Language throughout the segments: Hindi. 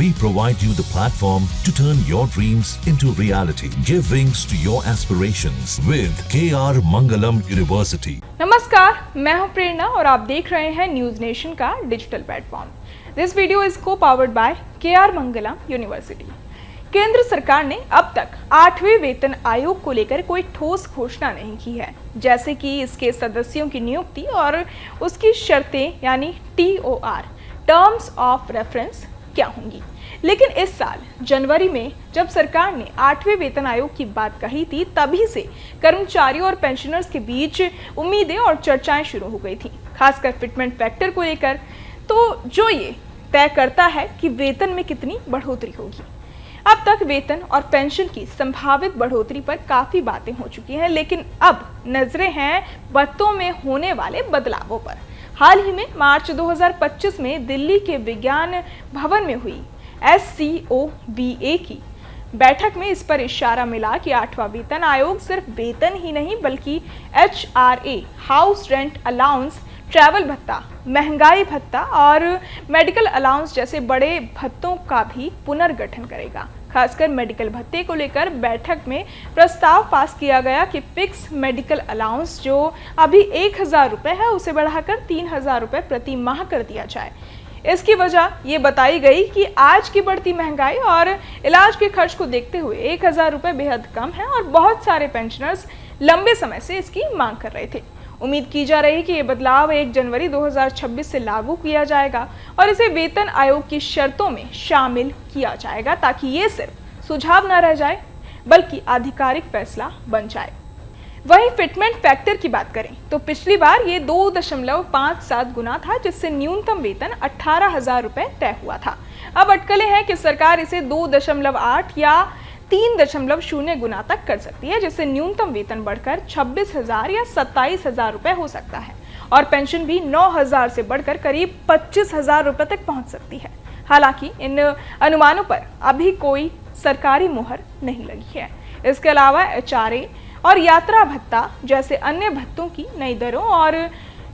We provide you the platform to turn your dreams into reality. Give wings to your aspirations with KR Mangalam University. नमस्कार, मैं हूं प्रेरणा और आप देख रहे हैं न्यूज नेशन का digital platform. This video is co powered by KR Mangalam university. केंद्र सरकार ने अब तक 8वें वेतन आयोग को लेकर कोई ठोस घोषणा नहीं की है, जैसे कि इसके सदस्यों की नियुक्ति और उसकी शर्तें यानी TOR टर्म्स ऑफ रेफरेंस क्या होंगी। लेकिन इस साल जनवरी में जब सरकार ने 8वें वेतन आयोग की बात कही थी, तभी से कर्मचारियों और पेंशनर्स के बीच उम्मीदें और चर्चाएं शुरू हो गई थी, खासकर फिटमेंट फैक्टर को लेकर, तो जो ये तय करता है कि वेतन में कितनी बढ़ोतरी होगी। अब तक वेतन और पेंशन की संभावित बढ़ोतरी पर काफी बातें हो चुकी हैं, लेकिन अब नजरें हैं भत्तों में होने वाले बदलावों पर। हाल ही में मार्च 2025 में दिल्ली के विज्ञान भवन में हुई SCOVA की बैठक में इस पर इशारा मिला कि 8वां वेतन आयोग सिर्फ वेतन ही नहीं बल्कि HRA, house rent allowance, travel भत्ता, महंगाई भत्ता और मेडिकल अलाउंस जैसे बड़े भत्तों का भी पुनर्गठन करेगा। खासकर मेडिकल भत्ते को लेकर बैठक में प्रस्ताव पास किया गया कि फिक्स मेडिकल अलाउंस जो अभी 1000 रुपये है उसे बढ़ाकर 3000 रुपये प्रति माह कर दिया जाए। इसकी वजह ये बताई गई कि आज की बढ़ती महंगाई और इलाज के खर्च को देखते हुए 1000 रुपये बेहद कम है और बहुत सारे पेंशनर्स लंबे समय से इसकी मांग कर रहे थे। उम्मीद की जा रही है कि ये बदलाव 1 जनवरी 2026 से लागू किया जाएगा और इसे वेतन आयोग की शर्तों में शामिल किया जाएगा, ताकि ये सिर्फ सुझाव न रह जाए बल्कि आधिकारिक फैसला बन जाए। वहीं फिटमेंट फैक्टर की बात करें तो पिछली बार ये 2.57 गुना था, जिससे न्यूनतम वेतन 18,000 रुपये तय हुआ था। अब अटकलें हैं कि सरकार इसे 2.8 या 3.0 गुना तक कर सकती है, जिससे न्यूनतम वेतन बढ़कर 26,000 या 27,000 रुपये हो सकता है और पेंशन भी 9,000 से बढ़कर करीब 25,000 रुपये तक पहुंच सकती है। हालांकि इन अनुमानों पर अभी कोई सरकारी मुहर नहीं लगी है। इसके अलावा HRA और यात्रा भत्ता जैसे अन्य भत्तों की नई दरों और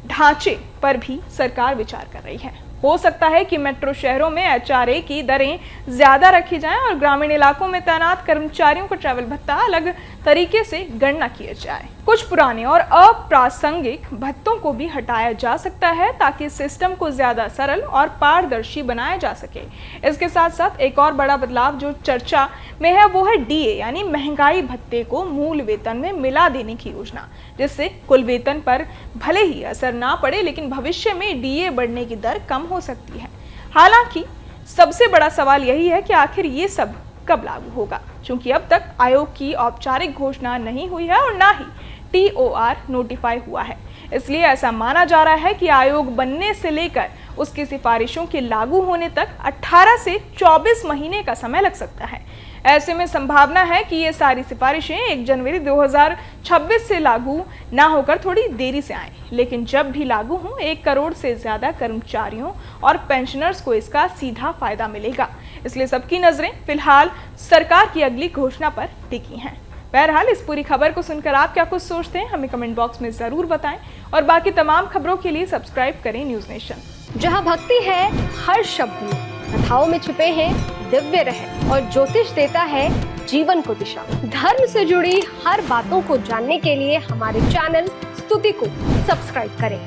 ढांचे पर भी सरकार विचार कर रही है। हो सकता है कि मेट्रो शहरों में HRA की दरें ज्यादा रखी जाएं और ग्रामीण इलाकों में तैनात कर्मचारियों को ट्रैवल भत्ता अलग तरीके से गणना किया जाए। कुछ पुराने और अप्रासंगिक भत्तों को भी हटाया जा सकता है ताकि सिस्टम को ज्यादा सरल और पारदर्शी बनाया जा सके। इसके साथ साथ एक और बड़ा बदलाव जो चर्चा में है वो है DA यानी महंगाई भत्ते को मूल वेतन में मिला देने की योजना, जिससे कुल वेतन पर भले ही असर ना पड़े लेकिन भविष्य में DA बढ़ने की दर कम हो सकती है। हालांकि सबसे बड़ा सवाल यही है कि आखिर ये सब कब लागू होगा, क्योंकि अब तक आयोग की औपचारिक घोषणा नहीं हुई है और ना ही TOR नोटिफाई हुआ है। इसलिए ऐसा माना जा रहा है कि आयोग बनने से लेकर उसकी सिफारिशों के लागू होने तक 18 से 24 महीने का समय लग सकता है। ऐसे में संभावना है कि ये सारी सिफारिशें 1 जनवरी 2026 से लागू ना होकर थोड़ी देरी से आएं, लेकिन जब भी लागू हों 1 करोड़ से ज्यादा कर्मचारियों और पेंशनर्स को इसका सीधा फायदा मिलेगा। इसलिए सबकी नजरें फिलहाल सरकार की अगली घोषणा पर टिकी हैं। बहरहाल इस पूरी खबर को सुनकर आप क्या कुछ सोचते हैं, हमें कमेंट बॉक्स में जरूर बताएं और बाकी तमाम खबरों के लिए सब्सक्राइब करें न्यूज नेशन। जहां भक्ति है हर शब्द में, कथाओं में छुपे हैं दिव्य रहस्य और ज्योतिष देता है जीवन को दिशा। धर्म से जुड़ी हर बातों को जानने के लिए हमारे चैनल स्तुति को सब्सक्राइब करें।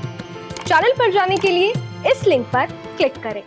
चैनल पर जाने के लिए इस लिंक पर क्लिक करें।